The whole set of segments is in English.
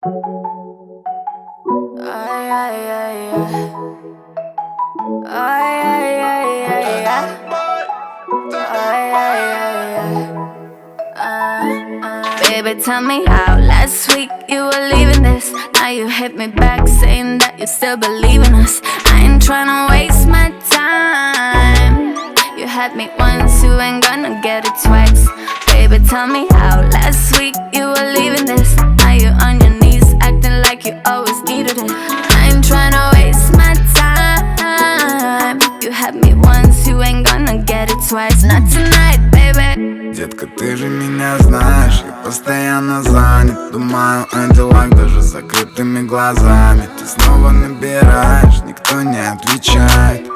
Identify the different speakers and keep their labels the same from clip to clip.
Speaker 1: Ay, ay, ay, ay. Ay, ay, ay, ay, ay. Ay, ay, ay, ay. Baby, tell me how last week you were leaving this. Now you hit me back saying that you still believe in us. I ain't tryna waste my time. You had me once, you ain't gonna get it twice. Baby, tell me how last week you were leaving this. Now you on your knees acting like you always needed it. I ain't tryna waste my time. You had me once, you ain't gonna get it twice. Not tonight, baby.
Speaker 2: Детка, ты же меня знаешь, я постоянно занят. Думаю о делах даже с закрытыми глазами. Ты снова набираешь, никто не отвечает.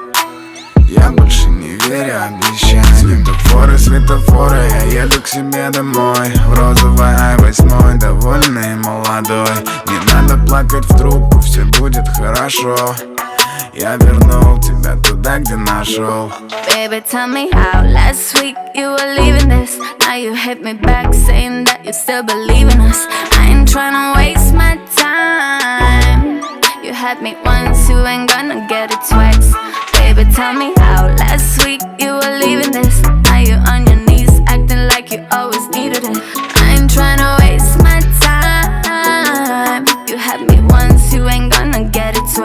Speaker 2: Я больше не верю обещаниям. Светофоры, светофоры, я еду к себе домой. В розовой i8, довольный и молодой. Не надо плакать в трубку, все будет хорошо. Я вернул тебя туда, где нашел.
Speaker 1: Baby, tell me how last week you were leaving this. Now you hit me back saying that you still believe in us. I ain't tryna waste my time. You had me once, you ain't gonna get it twice. Baby, tell me how last week you were leaving this.